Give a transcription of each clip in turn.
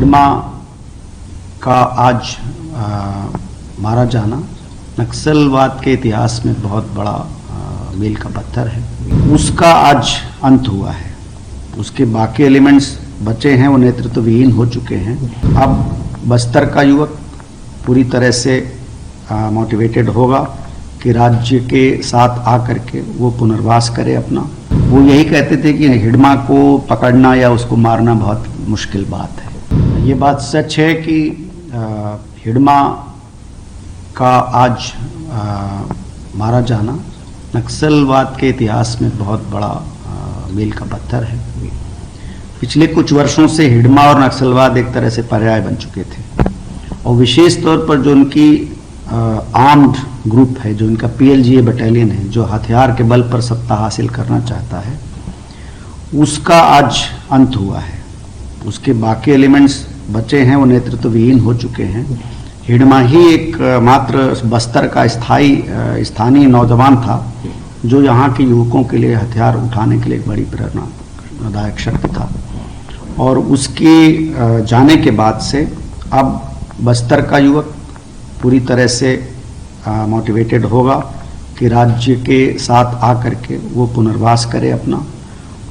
हिडमा का आज मारा जाना नक्सलवाद के इतिहास में बहुत बड़ा मील का पत्थर है। उसका आज अंत हुआ है। उसके बाकी एलिमेंट्स बचे हैं, वो नेतृत्व विहीन हो चुके हैं। अब बस्तर का युवक पूरी तरह से मोटिवेटेड होगा कि राज्य के साथ आकर के वो पुनर्वास करे अपना। वो यही कहते थे कि हिडमा को पकड़ना या उसको मारना बहुत मुश्किल बात है। ये बात सच है कि हिडमा का आज मारा जाना नक्सलवाद के इतिहास में बहुत बड़ा मील का पत्थर है। पिछले कुछ वर्षों से हिडमा और नक्सलवाद एक तरह से पर्याय बन चुके थे, और विशेष तौर पर जो उनकी आर्म्ड ग्रुप है, जो इनका PLGA बटालियन है, जो हथियार के बल पर सत्ता हासिल करना चाहता है, उसका आज अंत हुआ है। उसके बाकी एलिमेंट्स बचे हैं, वो नेतृत्व विहीन हो चुके हैं। हिडमा ही एक मात्र बस्तर का स्थानीय नौजवान था जो यहाँ के युवकों के लिए हथियार उठाने के लिए एक बड़ी प्रेरणादायक शक्ति था। और उसके जाने के बाद से अब बस्तर का युवक पूरी तरह से मोटिवेटेड होगा कि राज्य के साथ आकर के वो पुनर्वास करे अपना,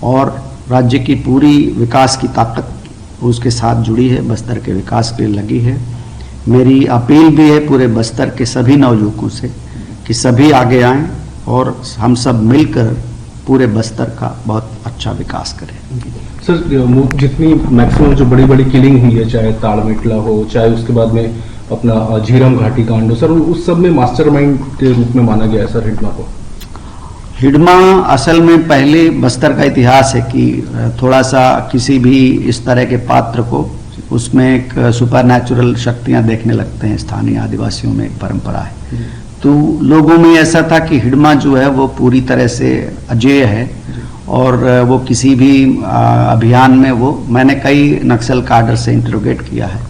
और राज्य की पूरी विकास की ताकत उसके साथ जुड़ी है, बस्तर के विकास के लिए लगी है। मेरी अपील भी है पूरे बस्तर के सभी नवयुवकों से कि सभी आगे आएं और हम सब मिलकर पूरे बस्तर का बहुत अच्छा विकास करें। सर, जितनी मैक्सिमम जो बड़ी बड़ी किलिंग हुई है, चाहे ताड़मेटला हो, चाहे उसके बाद में अपना झीरम घाटी कांड हो, सर उस सब में मास्टरमाइंड के रूप में माना गया है सर हिडमा को। हिडमा असल में पहले बस्तर का इतिहास है कि थोड़ा सा किसी भी इस तरह के पात्र को उसमें एक सुपर नेचुरल शक्तियां देखने लगते हैं। स्थानीय आदिवासियों में एक परंपरा है, तो लोगों में ऐसा था कि हिडमा जो है वो पूरी तरह से अजेय है, और वो किसी भी अभियान में मैंने कई नक्सल काडर से इंटरोगेट किया है,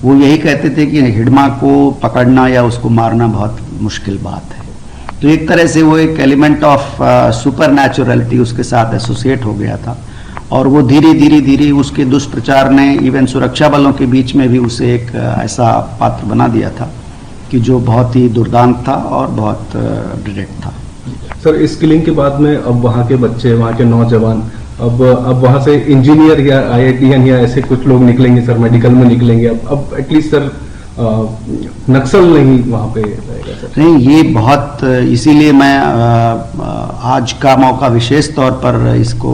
वो यही कहते थे कि हिडमा को पकड़ना या उसको मारना बहुत मुश्किल बात है। तो एक तरह से वो एक एलिमेंट ऑफ सुपर नेचुरलिटी उसके साथ एसोसिएट हो गया था, और वो धीरे उसके दुष्प्रचार ने इवन सुरक्षा बलों के बीच में भी उसे एक ऐसा पात्र बना दिया था कि जो बहुत ही दुर्दांत था और बहुत डायरेक्ट था। सर, इस किलिंग के बाद में अब वहाँ के बच्चे, वहाँ के नौजवान अब वहाँ से इंजीनियर या IITian या ऐसे कुछ लोग निकलेंगे सर, मेडिकल में निकलेंगे। अब एटलीस्ट सर नक्सल नहीं वहाँ पे रहेगा सर। नहीं, ये बहुत, इसीलिए मैं आज का मौका विशेष तौर पर इसको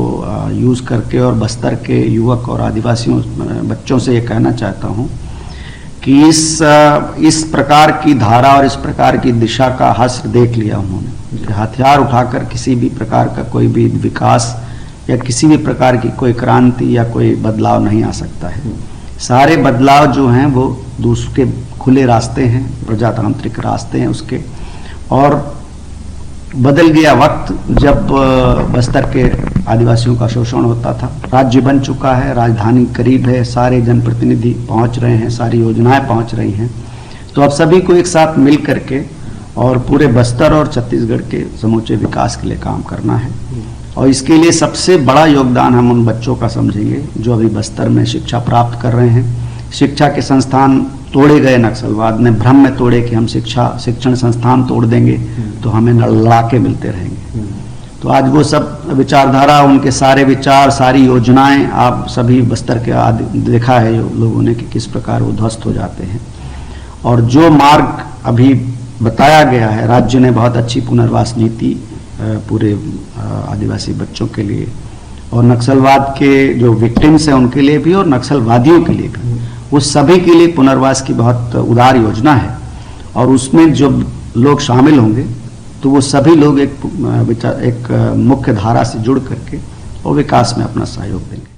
यूज करके और बस्तर के युवक और आदिवासियों बच्चों से ये कहना चाहता हूँ कि इस प्रकार की धारा और इस प्रकार की दिशा का हश्र देख लिया उन्होंने कि हथियार उठाकर किसी भी प्रकार का कोई भी विकास या किसी भी प्रकार की कोई क्रांति या कोई बदलाव नहीं आ सकता है। सारे बदलाव जो हैं वो दूसरे खुले रास्ते हैं, प्रजातांत्रिक रास्ते हैं उसके। और बदल गया वक्त जब बस्तर के आदिवासियों का शोषण होता था। राज्य बन चुका है, राजधानी करीब है, सारे जनप्रतिनिधि पहुंच रहे हैं, सारी योजनाएं पहुंच रही हैं। तो अब सभी को एक साथ मिल करके और पूरे बस्तर और छत्तीसगढ़ के समूचे विकास के लिए काम करना है। और इसके लिए सबसे बड़ा योगदान हम उन बच्चों का समझेंगे जो अभी बस्तर में शिक्षा प्राप्त कर रहे हैं। शिक्षा के संस्थान तोड़े गए, नक्सलवाद ने भ्रम में तोड़े कि हम शिक्षण संस्थान तोड़ देंगे तो हमें लड़ाके मिलते रहेंगे। तो आज वो सब विचारधारा, उनके सारे विचार, सारी योजनाएं आप सभी बस्तर के देखा है लोगों ने कि किस प्रकार वो ध्वस्त हो जाते हैं। और जो मार्ग अभी बताया गया है, राज्य ने बहुत अच्छी पुनर्वास नीति पूरे आदिवासी बच्चों के लिए और नक्सलवाद के जो विक्टिम्स हैं उनके लिए भी और नक्सलवादियों के लिए भी, वो सभी के लिए पुनर्वास की बहुत उदार योजना है। और उसमें जो लोग शामिल होंगे तो वो सभी लोग एक मुख्य धारा से जुड़ करके और विकास में अपना सहयोग देंगे।